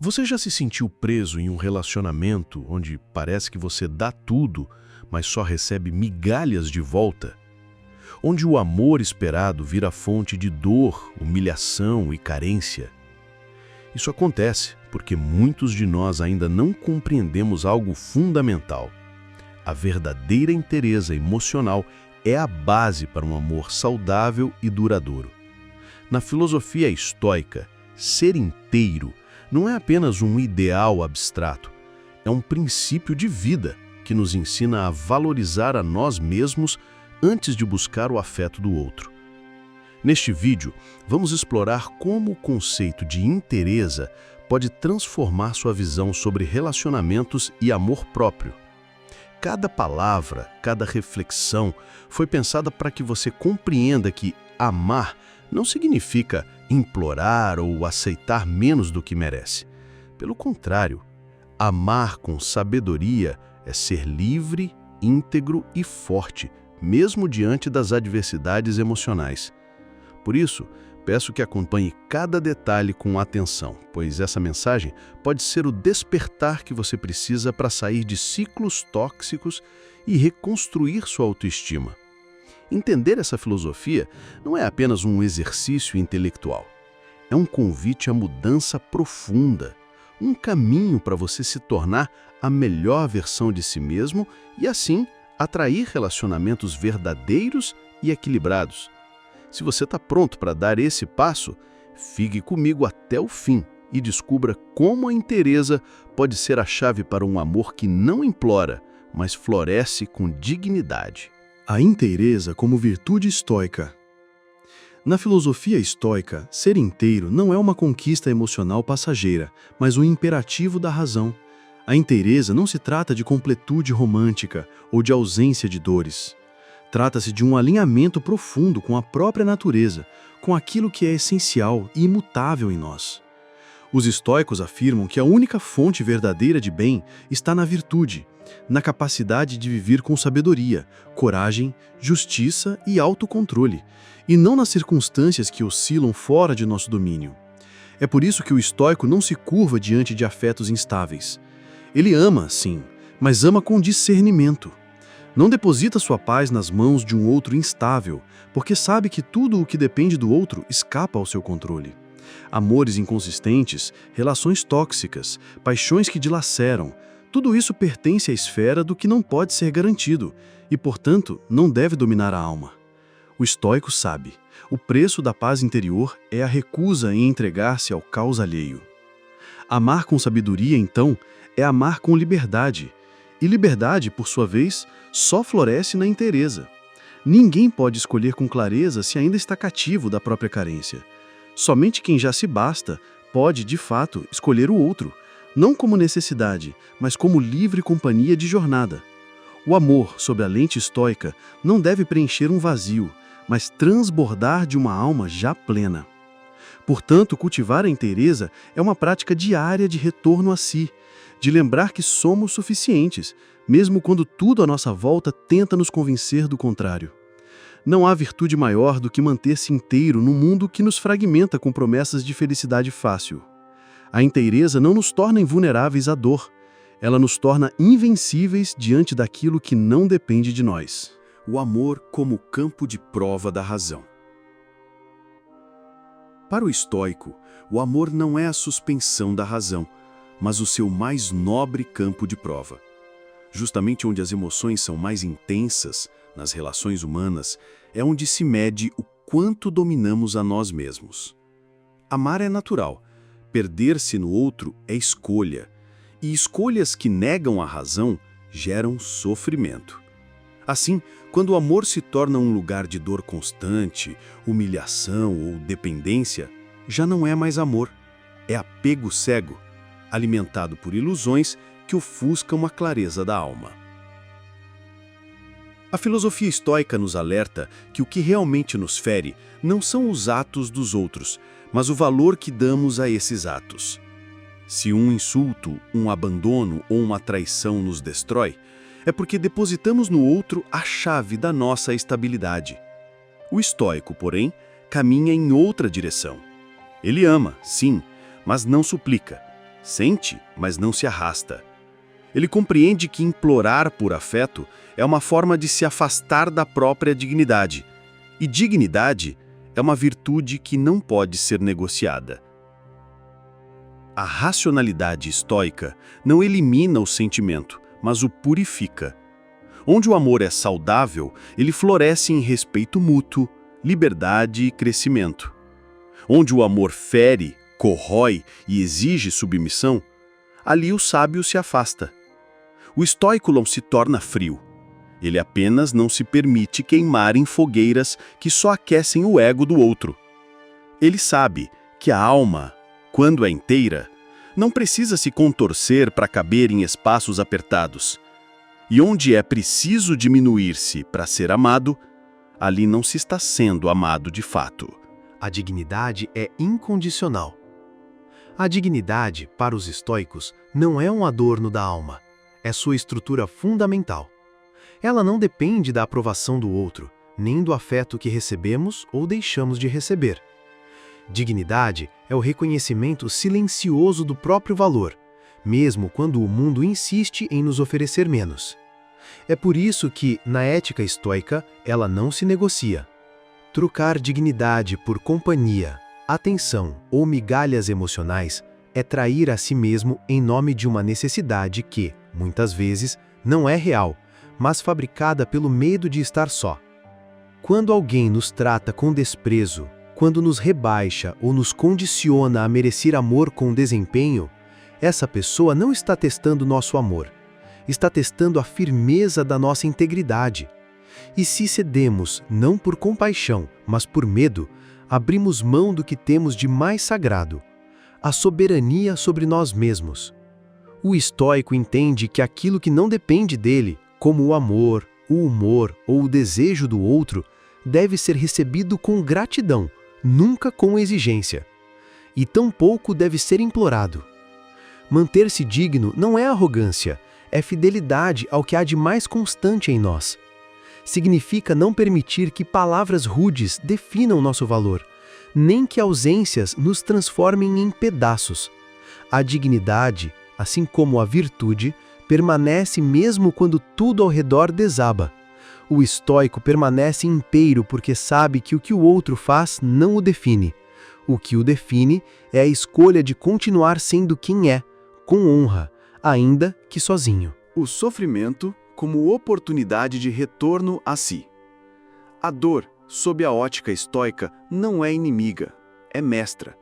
Você já se sentiu preso em um relacionamento onde parece que você dá tudo, mas só recebe migalhas de volta? Onde o amor esperado vira fonte de dor, humilhação e carência? Isso acontece porque muitos de nós ainda não compreendemos algo fundamental. A verdadeira inteireza emocional é a base para um amor saudável e duradouro. Na filosofia estoica, ser inteiro não é apenas um ideal abstrato, é um princípio de vida que nos ensina a valorizar a nós mesmos antes de buscar o afeto do outro. Neste vídeo, vamos explorar como o conceito de inteireza pode transformar sua visão sobre relacionamentos e amor próprio. Cada palavra, cada reflexão foi pensada para que você compreenda que amar não significa implorar ou aceitar menos do que merece. Pelo contrário, amar com sabedoria é ser livre, íntegro e forte, mesmo diante das adversidades emocionais. Por isso, peço que acompanhe cada detalhe com atenção, pois essa mensagem pode ser o despertar que você precisa para sair de ciclos tóxicos e reconstruir sua autoestima. Entender essa filosofia não é apenas um exercício intelectual. É um convite à mudança profunda, um caminho para você se tornar a melhor versão de si mesmo e, assim, atrair relacionamentos verdadeiros e equilibrados. Se você está pronto para dar esse passo, fique comigo até o fim e descubra como a inteireza pode ser a chave para um amor que não implora, mas floresce com dignidade. A inteireza como virtude estoica. Na filosofia estoica, ser inteiro não é uma conquista emocional passageira, mas um imperativo da razão. A inteireza não se trata de completude romântica ou de ausência de dores. Trata-se de um alinhamento profundo com a própria natureza, com aquilo que é essencial e imutável em nós. Os estoicos afirmam que a única fonte verdadeira de bem está na virtude, na capacidade de viver com sabedoria, coragem, justiça e autocontrole, e não nas circunstâncias que oscilam fora de nosso domínio. É por isso que o estoico não se curva diante de afetos instáveis. Ele ama, sim, mas ama com discernimento. Não deposita sua paz nas mãos de um outro instável, porque sabe que tudo o que depende do outro escapa ao seu controle. Amores inconsistentes, relações tóxicas, paixões que dilaceram, tudo isso pertence à esfera do que não pode ser garantido e, portanto, não deve dominar a alma. O estoico sabe, o preço da paz interior é a recusa em entregar-se ao caos alheio. Amar com sabedoria, então, é amar com liberdade. E liberdade, por sua vez, só floresce na inteireza. Ninguém pode escolher com clareza se ainda está cativo da própria carência. Somente quem já se basta pode, de fato, escolher o outro, não como necessidade, mas como livre companhia de jornada. O amor, sob a lente estoica, não deve preencher um vazio, mas transbordar de uma alma já plena. Portanto, cultivar a inteireza é uma prática diária de retorno a si, de lembrar que somos suficientes, mesmo quando tudo à nossa volta tenta nos convencer do contrário. Não há virtude maior do que manter-se inteiro num mundo que nos fragmenta com promessas de felicidade fácil. A inteireza não nos torna invulneráveis à dor, ela nos torna invencíveis diante daquilo que não depende de nós. O amor como campo de prova da razão. Para o estoico, o amor não é a suspensão da razão, mas o seu mais nobre campo de prova. Justamente onde as emoções são mais intensas, nas relações humanas, é onde se mede o quanto dominamos a nós mesmos. Amar é natural, perder-se no outro é escolha, e escolhas que negam a razão geram sofrimento. Assim, quando o amor se torna um lugar de dor constante, humilhação ou dependência, já não é mais amor, é apego cego, alimentado por ilusões que ofuscam a clareza da alma. A filosofia estoica nos alerta que o que realmente nos fere não são os atos dos outros, mas o valor que damos a esses atos. Se um insulto, um abandono ou uma traição nos destrói, é porque depositamos no outro a chave da nossa estabilidade. O estoico, porém, caminha em outra direção. Ele ama, sim, mas não suplica. Sente, mas não se arrasta. Ele compreende que implorar por afeto é uma forma de se afastar da própria dignidade. E dignidade é uma virtude que não pode ser negociada. A racionalidade estoica não elimina o sentimento, mas o purifica. Onde o amor é saudável, ele floresce em respeito mútuo, liberdade e crescimento. Onde o amor fere, corrói e exige submissão, ali o sábio se afasta. O estoico não se torna frio. Ele apenas não se permite queimar em fogueiras que só aquecem o ego do outro. Ele sabe que a alma, quando é inteira, não precisa se contorcer para caber em espaços apertados. E onde é preciso diminuir-se para ser amado, ali não se está sendo amado de fato. A dignidade é incondicional. A dignidade, para os estoicos, não é um adorno da alma, é sua estrutura fundamental. Ela não depende da aprovação do outro, nem do afeto que recebemos ou deixamos de receber. Dignidade é o reconhecimento silencioso do próprio valor, mesmo quando o mundo insiste em nos oferecer menos. É por isso que, na ética estoica, ela não se negocia. Trocar dignidade por companhia, atenção ou migalhas emocionais é trair a si mesmo em nome de uma necessidade que, muitas vezes, não é real, mas fabricada pelo medo de estar só. Quando alguém nos trata com desprezo, quando nos rebaixa ou nos condiciona a merecer amor com desempenho, essa pessoa não está testando nosso amor, está testando a firmeza da nossa integridade. E se cedemos, não por compaixão, mas por medo, abrimos mão do que temos de mais sagrado, a soberania sobre nós mesmos. O estoico entende que aquilo que não depende dele, como o amor, o humor ou o desejo do outro, deve ser recebido com gratidão, nunca com exigência. E tampouco deve ser implorado. Manter-se digno não é arrogância, é fidelidade ao que há de mais constante em nós. Significa não permitir que palavras rudes definam nosso valor, nem que ausências nos transformem em pedaços. A dignidade, assim como a virtude, permanece mesmo quando tudo ao redor desaba. O estoico permanece inteiro porque sabe que o que o outro faz não o define. O que o define é a escolha de continuar sendo quem é, com honra, ainda que sozinho. O sofrimento como oportunidade de retorno a si. A dor, sob a ótica estoica, não é inimiga, é mestra.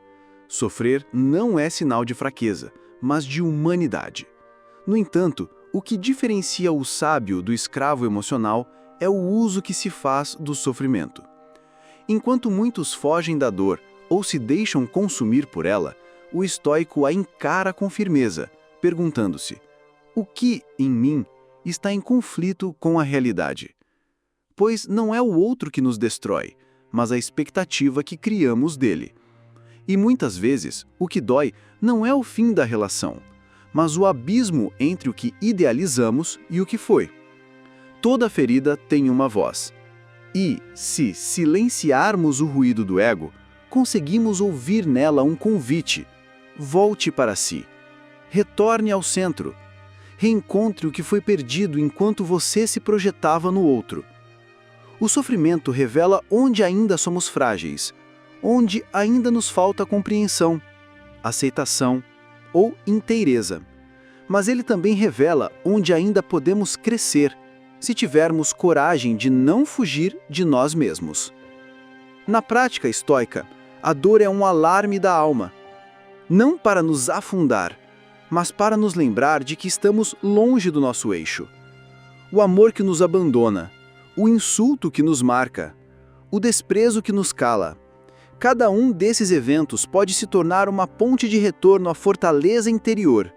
Sofrer não é sinal de fraqueza, mas de humanidade. No entanto, o que diferencia o sábio do escravo emocional é o uso que se faz do sofrimento. Enquanto muitos fogem da dor ou se deixam consumir por ela, o estoico a encara com firmeza, perguntando-se: o que, em mim, está em conflito com a realidade? Pois não é o outro que nos destrói, mas a expectativa que criamos dele. E muitas vezes, o que dói não é o fim da relação, mas o abismo entre o que idealizamos e o que foi. Toda ferida tem uma voz. E, se silenciarmos o ruído do ego, conseguimos ouvir nela um convite. Volte para si. Retorne ao centro. Reencontre o que foi perdido enquanto você se projetava no outro. O sofrimento revela onde ainda somos frágeis, onde ainda nos falta compreensão, aceitação ou inteireza. Mas ele também revela onde ainda podemos crescer, se tivermos coragem de não fugir de nós mesmos. Na prática estoica, a dor é um alarme da alma, não para nos afundar, mas para nos lembrar de que estamos longe do nosso eixo. O amor que nos abandona, o insulto que nos marca, o desprezo que nos cala. Cada um desses eventos pode se tornar uma ponte de retorno à fortaleza interior,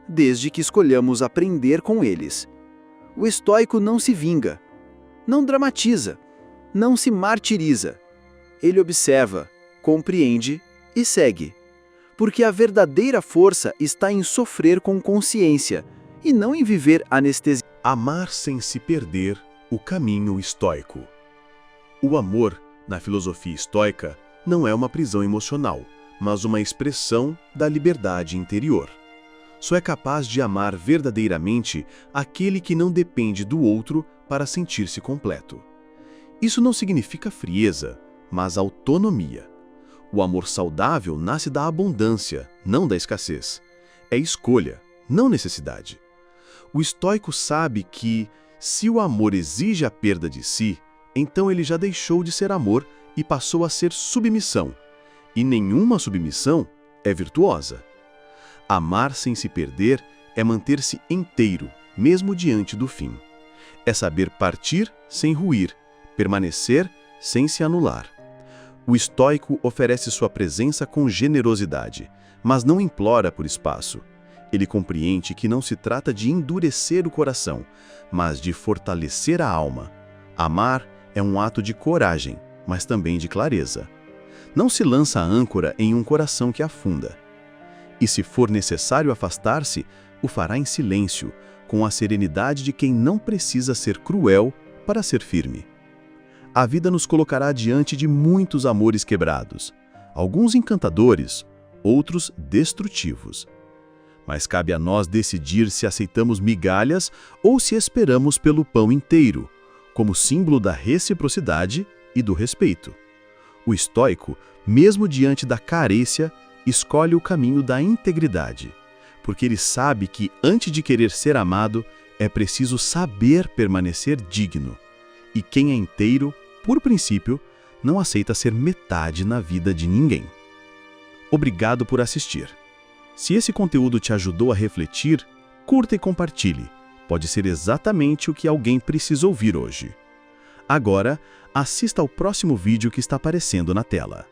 desde que escolhamos aprender com eles. O estoico não se vinga, não dramatiza, não se martiriza. Ele observa, compreende e segue. Porque a verdadeira força está em sofrer com consciência e não em viver anestesiado. Amar sem se perder, o caminho estoico. O amor, na filosofia estoica, não é uma prisão emocional, mas uma expressão da liberdade interior. Só é capaz de amar verdadeiramente aquele que não depende do outro para sentir-se completo. Isso não significa frieza, mas autonomia. O amor saudável nasce da abundância, não da escassez. É escolha, não necessidade. O estoico sabe que, se o amor exige a perda de si, então ele já deixou de ser amor e passou a ser submissão. E nenhuma submissão é virtuosa. Amar sem se perder é manter-se inteiro, mesmo diante do fim. É saber partir sem ruir, permanecer sem se anular. O estoico oferece sua presença com generosidade, mas não implora por espaço. Ele compreende que não se trata de endurecer o coração, mas de fortalecer a alma. Amar é um ato de coragem, mas também de clareza. Não se lança a âncora em um coração que afunda. E se for necessário afastar-se, o fará em silêncio, com a serenidade de quem não precisa ser cruel para ser firme. A vida nos colocará diante de muitos amores quebrados, alguns encantadores, outros destrutivos. Mas cabe a nós decidir se aceitamos migalhas ou se esperamos pelo pão inteiro, como símbolo da reciprocidade e do respeito. O estoico, mesmo diante da carícia, escolhe o caminho da integridade, porque ele sabe que, antes de querer ser amado, é preciso saber permanecer digno. E quem é inteiro, por princípio, não aceita ser metade na vida de ninguém. Obrigado por assistir. Se esse conteúdo te ajudou a refletir, curta e compartilhe. Pode ser exatamente o que alguém precisa ouvir hoje. Agora, assista ao próximo vídeo que está aparecendo na tela.